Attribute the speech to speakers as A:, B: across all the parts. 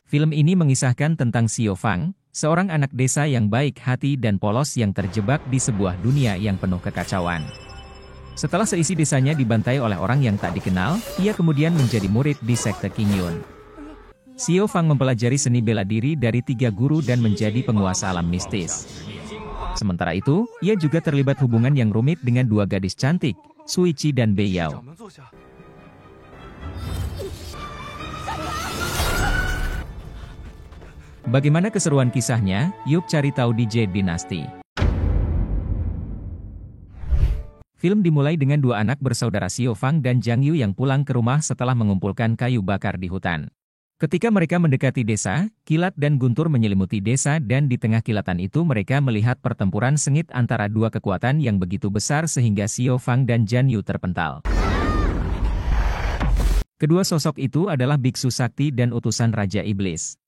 A: Film ini mengisahkan tentang Xiao Fang, seorang anak desa yang baik hati dan polos yang terjebak di sebuah dunia yang penuh kekacauan. Setelah seisi desanya dibantai oleh orang yang tak dikenal, ia kemudian menjadi murid di sekte Qingyun. Xiao Fang mempelajari seni bela diri dari 3 guru dan menjadi penguasa alam mistis. Sementara itu, ia juga terlibat hubungan yang rumit dengan 2 gadis cantik, Sui Qi dan Bei Yao. Bagaimana keseruan kisahnya? Yuk cari tahu di Jade Dynasty. Film dimulai dengan 2 anak bersaudara Xiao Fang dan Jiang Yu yang pulang ke rumah setelah mengumpulkan kayu bakar di hutan. Ketika mereka mendekati desa, kilat dan guntur menyelimuti desa dan di tengah kilatan itu mereka melihat pertempuran sengit antara 2 kekuatan yang begitu besar sehingga Xiao Fang dan Jiang Yu terpental. Kedua sosok itu adalah biksu sakti dan utusan Raja Iblis.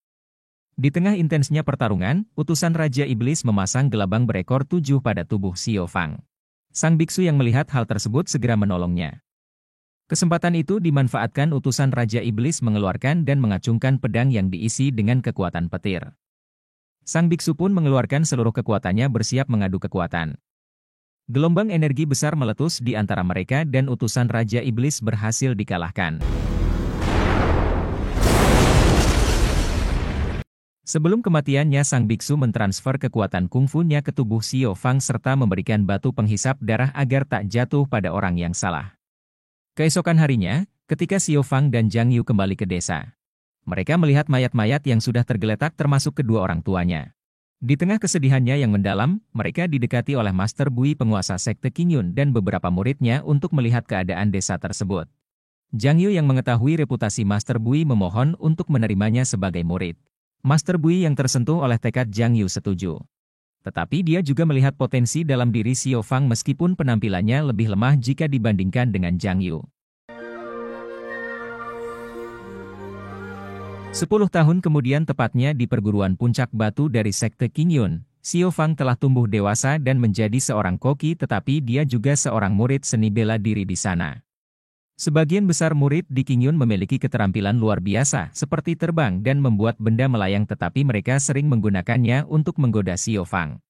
A: Di tengah intensnya pertarungan, utusan Raja Iblis memasang gelabang berekor 7 pada tubuh Xiao Fang. Sang biksu yang melihat hal tersebut segera menolongnya. Kesempatan itu dimanfaatkan utusan Raja Iblis mengeluarkan dan mengacungkan pedang yang diisi dengan kekuatan petir. Sang biksu pun mengeluarkan seluruh kekuatannya bersiap mengadu kekuatan. Gelombang energi besar meletus di antara mereka dan utusan Raja Iblis berhasil dikalahkan. Sebelum kematiannya sang biksu mentransfer kekuatan kungfu-nya ke tubuh Xiao Fang serta memberikan batu penghisap darah agar tak jatuh pada orang yang salah. Keesokan harinya, ketika Xiao Fang dan Jiang Yu kembali ke desa, mereka melihat mayat-mayat yang sudah tergeletak termasuk kedua orang tuanya. Di tengah kesedihannya yang mendalam, mereka didekati oleh Master Bui penguasa sekte Qingyun dan beberapa muridnya untuk melihat keadaan desa tersebut. Jiang Yu yang mengetahui reputasi Master Bui memohon untuk menerimanya sebagai murid. Master Bui yang tersentuh oleh tekad Jiang Yu setuju. Tetapi dia juga melihat potensi dalam diri Xiao Fang meskipun penampilannya lebih lemah jika dibandingkan dengan Jiang Yu. 10 tahun kemudian tepatnya di perguruan puncak batu dari sekte Qingyun, Xiao Fang telah tumbuh dewasa dan menjadi seorang koki tetapi dia juga seorang murid seni bela diri di sana. Sebagian besar murid di Qingyun memiliki keterampilan luar biasa seperti terbang dan membuat benda melayang tetapi mereka sering menggunakannya untuk menggoda Xiao Fang.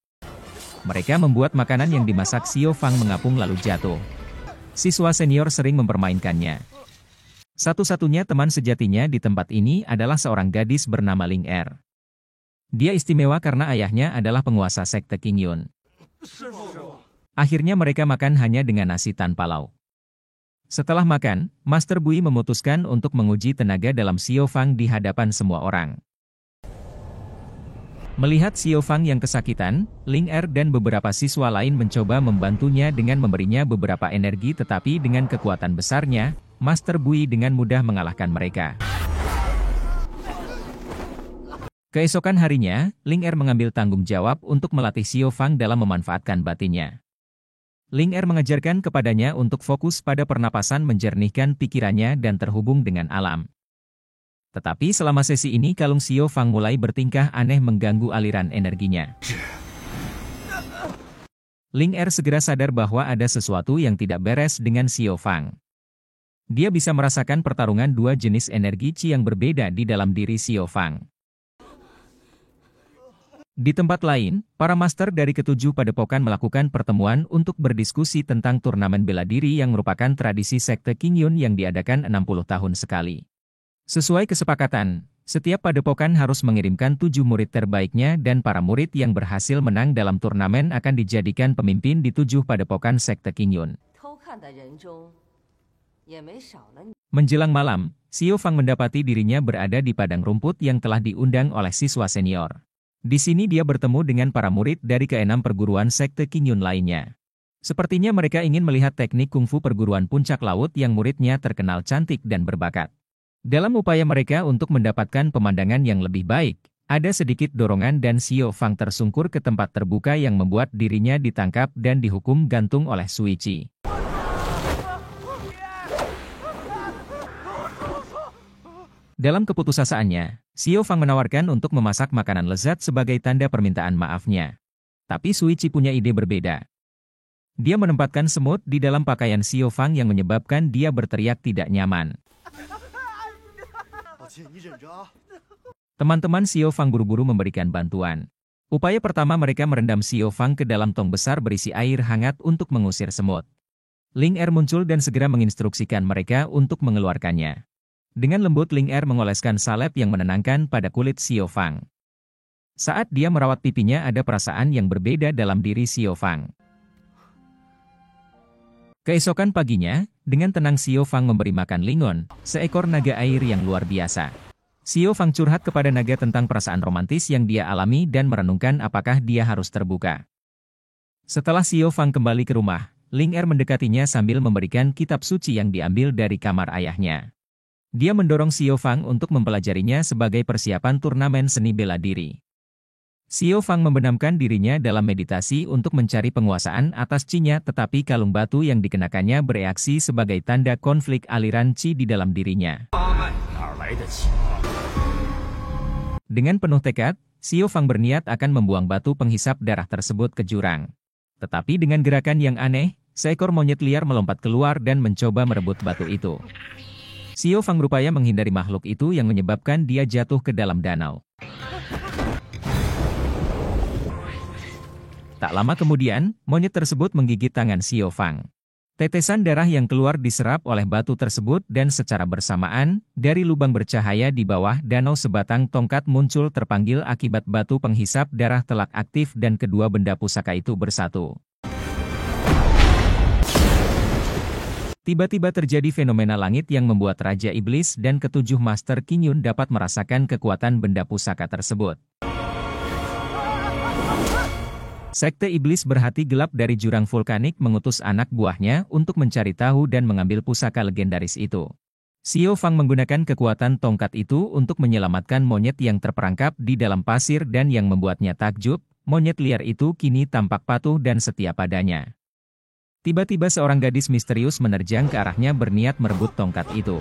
A: Mereka membuat makanan yang dimasak Xiao Fang mengapung lalu jatuh. Siswa senior sering mempermainkannya. Satu-satunya teman sejatinya di tempat ini adalah seorang gadis bernama Ling Er. Dia istimewa karena ayahnya adalah penguasa sekte Qingyun. Akhirnya mereka makan hanya dengan nasi tanpa lauk. Setelah makan, Master Bui memutuskan untuk menguji tenaga dalam Xiao Fang di hadapan semua orang. Melihat Xiao Fang yang kesakitan, Ling Er dan beberapa siswa lain mencoba membantunya dengan memberinya beberapa energi tetapi dengan kekuatan besarnya, Master Bui dengan mudah mengalahkan mereka. Keesokan harinya, Ling Er mengambil tanggung jawab untuk melatih Xiao Fang dalam memanfaatkan batinnya. Ling Er mengajarkan kepadanya untuk fokus pada pernapasan menjernihkan pikirannya dan terhubung dengan alam. Tetapi selama sesi ini kalung Xiao Fang mulai bertingkah aneh mengganggu aliran energinya. Ling Er segera sadar bahwa ada sesuatu yang tidak beres dengan Xiao Fang. Dia bisa merasakan pertarungan 2 jenis energi Qi yang berbeda di dalam diri Xiao Fang. Di tempat lain, para master dari ketujuh padepokan melakukan pertemuan untuk berdiskusi tentang turnamen bela diri yang merupakan tradisi sekte Qingyun yang diadakan 60 tahun sekali. Sesuai kesepakatan, setiap padepokan harus mengirimkan 7 murid terbaiknya dan para murid yang berhasil menang dalam turnamen akan dijadikan pemimpin di 7 padepokan sekte Qingyun. Menjelang malam, Xiao Fang mendapati dirinya berada di padang rumput yang telah diundang oleh siswa senior. Di sini dia bertemu dengan para murid dari ke-6 perguruan sekte Qingyun lainnya. Sepertinya mereka ingin melihat teknik kungfu perguruan puncak laut yang muridnya terkenal cantik dan berbakat. Dalam upaya mereka untuk mendapatkan pemandangan yang lebih baik, ada sedikit dorongan dan Xiao Fang tersungkur ke tempat terbuka yang membuat dirinya ditangkap dan dihukum gantung oleh Sui Qi. Dalam keputusasanya, Xiao Fang menawarkan untuk memasak makanan lezat sebagai tanda permintaan maafnya. Tapi Sui Qi punya ide berbeda. Dia menempatkan semut di dalam pakaian Xiao Fang yang menyebabkan dia berteriak tidak nyaman. Teman-teman Xiao Fang buru-buru memberikan bantuan. Upaya pertama mereka merendam Xiao Fang ke dalam tong besar berisi air hangat untuk mengusir semut. Ling Er muncul dan segera menginstruksikan mereka untuk mengeluarkannya. Dengan lembut Ling Er mengoleskan salep yang menenangkan pada kulit Xiao Fang. Saat dia merawat pipinya ada perasaan yang berbeda dalam diri Xiao Fang. Keesokan paginya, dengan tenang Xiao Fang memberi makan Lingon, seekor naga air yang luar biasa. Xiao Fang curhat kepada naga tentang perasaan romantis yang dia alami dan merenungkan apakah dia harus terbuka. Setelah Xiao Fang kembali ke rumah, Ling Er mendekatinya sambil memberikan kitab suci yang diambil dari kamar ayahnya. Dia mendorong Xiao Fang untuk mempelajarinya sebagai persiapan turnamen seni bela diri. Xiao Fang membenamkan dirinya dalam meditasi untuk mencari penguasaan atas Qi-nya, tetapi kalung batu yang dikenakannya bereaksi sebagai tanda konflik aliran Qi di dalam dirinya. Dengan penuh tekad, Xiao Fang berniat akan membuang batu penghisap darah tersebut ke jurang. Tetapi dengan gerakan yang aneh, seekor monyet liar melompat keluar dan mencoba merebut batu itu. Xiao Fang berupaya menghindari makhluk itu yang menyebabkan dia jatuh ke dalam danau. Tak lama kemudian, monyet tersebut menggigit tangan Xiao Fang. Tetesan darah yang keluar diserap oleh batu tersebut dan secara bersamaan, dari lubang bercahaya di bawah danau sebatang tongkat muncul terpanggil akibat batu penghisap darah telak aktif dan kedua benda pusaka itu bersatu. Tiba-tiba terjadi fenomena langit yang membuat Raja Iblis dan ketujuh Master Qingyun dapat merasakan kekuatan benda pusaka tersebut. Sekte Iblis berhati gelap dari jurang vulkanik mengutus anak buahnya untuk mencari tahu dan mengambil pusaka legendaris itu. Xiao Fang menggunakan kekuatan tongkat itu untuk menyelamatkan monyet yang terperangkap di dalam pasir dan yang membuatnya takjub, monyet liar itu kini tampak patuh dan setia padanya. Tiba-tiba seorang gadis misterius menerjang ke arahnya berniat merebut tongkat itu.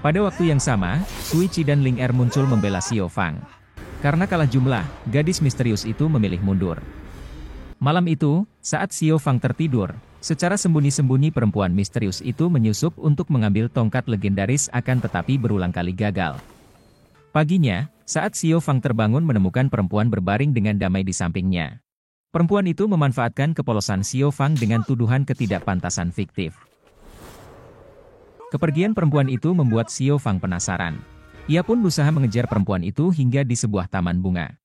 A: Pada waktu yang sama, Sui Qi dan Ling Er muncul membela Xiao Fang. Karena kalah jumlah, gadis misterius itu memilih mundur. Malam itu, saat Xiao Fang tertidur, secara sembunyi-sembunyi perempuan misterius itu menyusup untuk mengambil tongkat legendaris akan tetapi berulang kali gagal. Paginya, saat Xiao Fang terbangun menemukan perempuan berbaring dengan damai di sampingnya. Perempuan itu memanfaatkan kepolosan Xiao Fang dengan tuduhan ketidakpantasan fiktif. Kepergian perempuan itu membuat Xiao Fang penasaran. Ia pun berusaha mengejar perempuan itu hingga di sebuah taman bunga.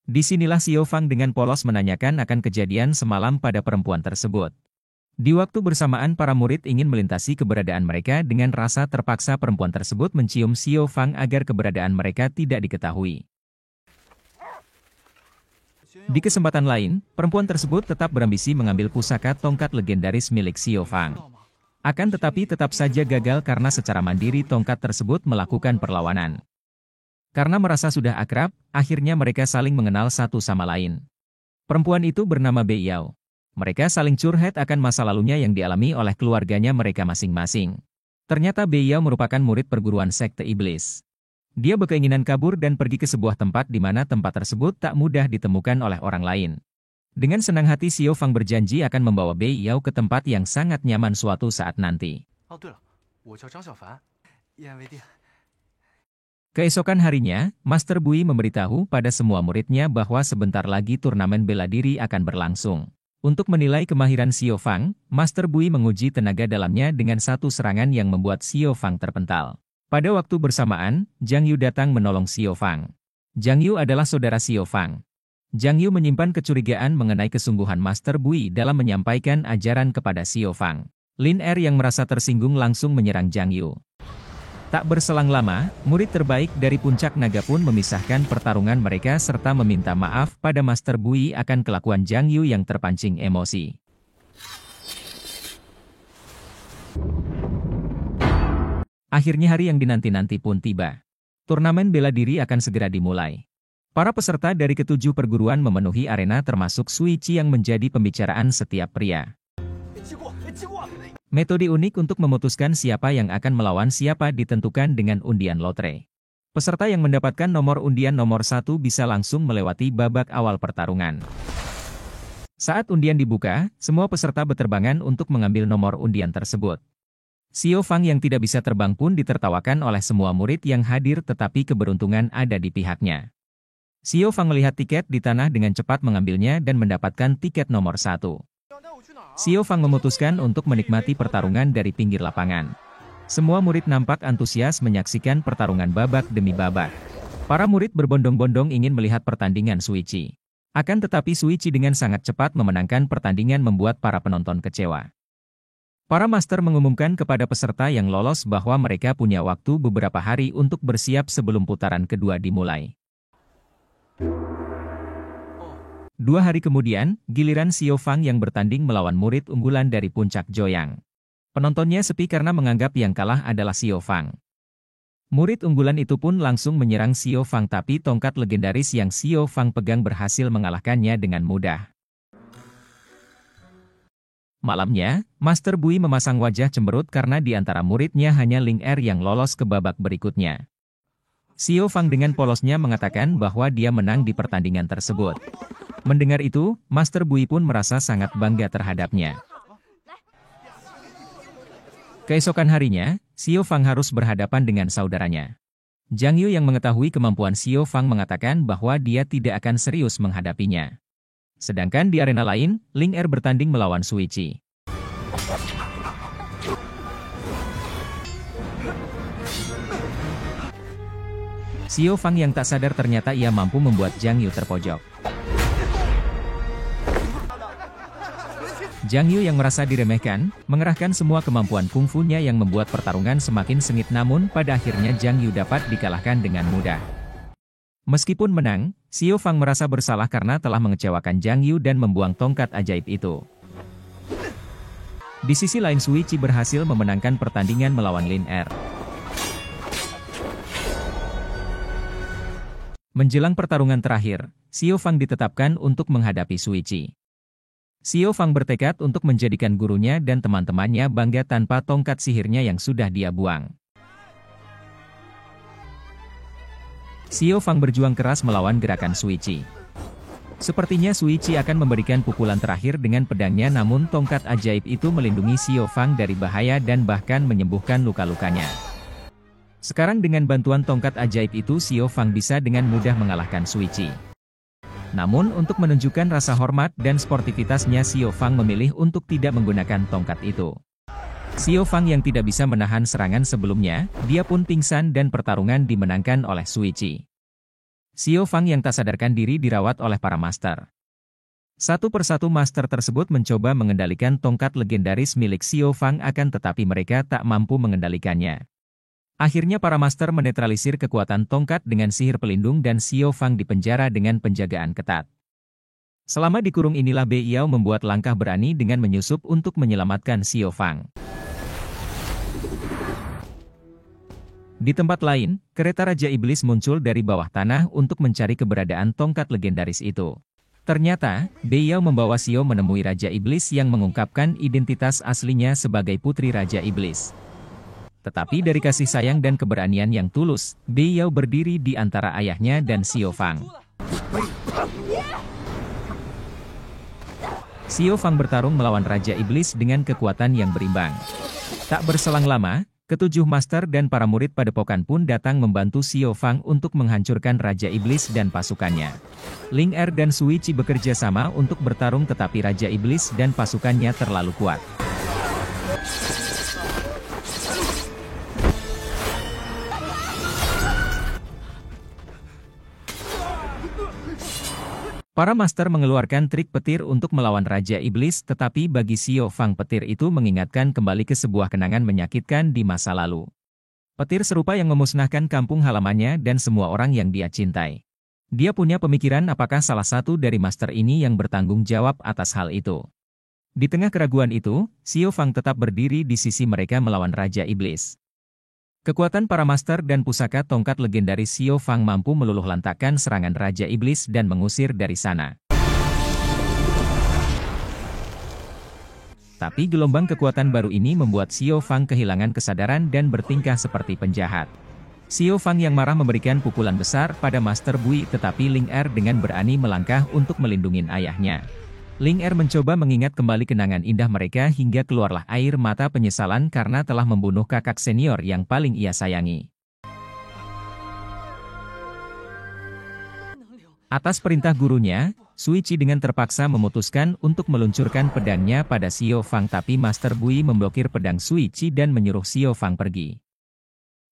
A: Disinilah Xiao Fang dengan polos menanyakan akan kejadian semalam pada perempuan tersebut. Di waktu bersamaan para murid ingin melintasi keberadaan mereka dengan rasa terpaksa perempuan tersebut mencium Xiao Fang agar keberadaan mereka tidak diketahui. Di kesempatan lain, perempuan tersebut tetap berambisi mengambil pusaka tongkat legendaris milik Xiao Fang. Akan tetapi tetap saja gagal karena secara mandiri tongkat tersebut melakukan perlawanan. Karena merasa sudah akrab, akhirnya mereka saling mengenal satu sama lain. Perempuan itu bernama Bei Yao. Mereka saling curhat akan masa lalunya yang dialami oleh keluarganya mereka masing-masing. Ternyata Bei Yao merupakan murid perguruan sekte iblis. Dia berkeinginan kabur dan pergi ke sebuah tempat di mana tempat tersebut tak mudah ditemukan oleh orang lain. Dengan senang hati Xiao Fang berjanji akan membawa Bei Yao ke tempat yang sangat nyaman suatu saat nanti. Keesokan harinya, Master Bui memberitahu pada semua muridnya bahwa sebentar lagi turnamen bela diri akan berlangsung. Untuk menilai kemahiran Xiao Fang, Master Bui menguji tenaga dalamnya dengan satu serangan yang membuat Xiao Fang terpental. Pada waktu bersamaan, Zhang Yu datang menolong Xiao Fang. Zhang Yu adalah saudara Xiao Fang. Zhang Yu menyimpan kecurigaan mengenai kesungguhan Master Bui dalam menyampaikan ajaran kepada Xiao Fang. Lin Er yang merasa tersinggung langsung menyerang Zhang Yu. Tak berselang lama, murid terbaik dari Puncak Naga pun memisahkan pertarungan mereka serta meminta maaf pada Master Bui akan kelakuan Zhang Yu yang terpancing emosi. Akhirnya hari yang dinanti-nanti pun tiba. Turnamen bela diri akan segera dimulai. Para peserta dari ketujuh perguruan memenuhi arena termasuk Sui Qi yang menjadi pembicaraan setiap pria. Metode unik untuk memutuskan siapa yang akan melawan siapa ditentukan dengan undian lotre. Peserta yang mendapatkan nomor undian nomor 1 bisa langsung melewati babak awal pertarungan. Saat undian dibuka, semua peserta berterbangan untuk mengambil nomor undian tersebut. Xiao Fang yang tidak bisa terbang pun ditertawakan oleh semua murid yang hadir, tetapi keberuntungan ada di pihaknya. Xiao Fang melihat tiket di tanah dengan cepat mengambilnya dan mendapatkan tiket nomor 1. Xiao Fang memutuskan untuk menikmati pertarungan dari pinggir lapangan. Semua murid nampak antusias menyaksikan pertarungan babak demi babak. Para murid berbondong-bondong ingin melihat pertandingan Suici. Akan tetapi Suici dengan sangat cepat memenangkan pertandingan membuat para penonton kecewa. Para master mengumumkan kepada peserta yang lolos bahwa mereka punya waktu beberapa hari untuk bersiap sebelum putaran kedua dimulai. 2 hari kemudian, giliran Xiao Fang yang bertanding melawan murid unggulan dari Puncak Joyang. Penontonnya sepi karena menganggap yang kalah adalah Xiao Fang. Murid unggulan itu pun langsung menyerang Xiao Fang, tapi tongkat legendaris yang Xiao Fang pegang berhasil mengalahkannya dengan mudah. Malamnya, Master Bui memasang wajah cemberut karena di antara muridnya hanya Ling Er yang lolos ke babak berikutnya. Xiao Fang dengan polosnya mengatakan bahwa dia menang di pertandingan tersebut. Mendengar itu, Master Bui pun merasa sangat bangga terhadapnya. Keesokan harinya, Xiao Fang harus berhadapan dengan saudaranya. Zhang Yu yang mengetahui kemampuan Xiao Fang mengatakan bahwa dia tidak akan serius menghadapinya. Sedangkan di arena lain, Ling Er bertanding melawan Suici. Xiao Fang yang tak sadar ternyata ia mampu membuat Zhang Yu terpojok. Zhang Yu yang merasa diremehkan, mengerahkan semua kemampuan kungfunya yang membuat pertarungan semakin sengit, namun pada akhirnya Zhang Yu dapat dikalahkan dengan mudah. Meskipun menang, Xiao Fang merasa bersalah karena telah mengecewakan Zhang Yu dan membuang tongkat ajaib itu. Di sisi lain Suici berhasil memenangkan pertandingan melawan Lin Er. Menjelang pertarungan terakhir, Xiao Fang ditetapkan untuk menghadapi Suici. Xiao Fang bertekad untuk menjadikan gurunya dan teman-temannya bangga tanpa tongkat sihirnya yang sudah dia buang. Xiao Fang berjuang keras melawan gerakan Suici. Sepertinya Suici akan memberikan pukulan terakhir dengan pedangnya, namun tongkat ajaib itu melindungi Xiao Fang dari bahaya dan bahkan menyembuhkan luka-lukanya. Sekarang dengan bantuan tongkat ajaib itu Xiao Fang bisa dengan mudah mengalahkan Suici. Namun untuk menunjukkan rasa hormat dan sportivitasnya Xiao Fang memilih untuk tidak menggunakan tongkat itu. Xiao Fang yang tidak bisa menahan serangan sebelumnya, dia pun pingsan dan pertarungan dimenangkan oleh Suici. Xiao Fang yang tak sadarkan diri dirawat oleh para master. Satu persatu master tersebut mencoba mengendalikan tongkat legendaris milik Xiao Fang, akan tetapi mereka tak mampu mengendalikannya. Akhirnya para master menetralisir kekuatan tongkat dengan sihir pelindung dan Xiao Fang dipenjara dengan penjagaan ketat. Selama dikurung inilah Bei Yao membuat langkah berani dengan menyusup untuk menyelamatkan Xiao Fang. Di tempat lain, kereta Raja Iblis muncul dari bawah tanah untuk mencari keberadaan tongkat legendaris itu. Ternyata, Bei Yao membawa Xiao menemui Raja Iblis yang mengungkapkan identitas aslinya sebagai Putri Raja Iblis. Tetapi dari kasih sayang dan keberanian yang tulus, Bei Yao berdiri di antara ayahnya dan Xiao Fang. Xiao Fang bertarung melawan Raja Iblis dengan kekuatan yang berimbang. Tak berselang lama, ketujuh master dan para murid padepokan pun datang membantu Xiao Fang untuk menghancurkan Raja Iblis dan pasukannya. Ling Er dan Suici bekerja sama untuk bertarung, tetapi Raja Iblis dan pasukannya terlalu kuat. Para master mengeluarkan trik petir untuk melawan Raja Iblis, tetapi bagi Xiao Fang petir itu mengingatkan kembali ke sebuah kenangan menyakitkan di masa lalu. Petir serupa yang memusnahkan kampung halamannya dan semua orang yang dia cintai. Dia punya pemikiran apakah salah satu dari master ini yang bertanggung jawab atas hal itu. Di tengah keraguan itu, Xiao Fang tetap berdiri di sisi mereka melawan Raja Iblis. Kekuatan para master dan pusaka tongkat legendaris Xiao Fang mampu meluluhlantakkan serangan Raja Iblis dan mengusir dari sana. Tapi gelombang kekuatan baru ini membuat Xiao Fang kehilangan kesadaran dan bertingkah seperti penjahat. Xiao Fang yang marah memberikan pukulan besar pada Master Bui, tetapi Ling Er dengan berani melangkah untuk melindungi ayahnya. Ling Er mencoba mengingat kembali kenangan indah mereka hingga keluarlah air mata penyesalan karena telah membunuh kakak senior yang paling ia sayangi. Atas perintah gurunya, Sui Qi dengan terpaksa memutuskan untuk meluncurkan pedangnya pada Xiao Fang, tapi Master Bui memblokir pedang Sui Qi dan menyuruh Xiao Fang pergi.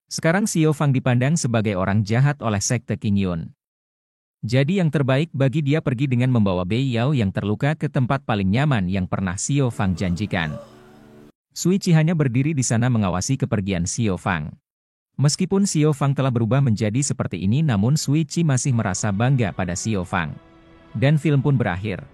A: Sekarang Xiao Fang dipandang sebagai orang jahat oleh Sekte Qingyun. Jadi yang terbaik bagi dia pergi dengan membawa Bei Yao yang terluka ke tempat paling nyaman yang pernah Xiao Fang janjikan. Sui Qi hanya berdiri di sana mengawasi kepergian Xiao Fang. Meskipun Xiao Fang telah berubah menjadi seperti ini, namun Sui Qi masih merasa bangga pada Xiao Fang. Dan film pun berakhir.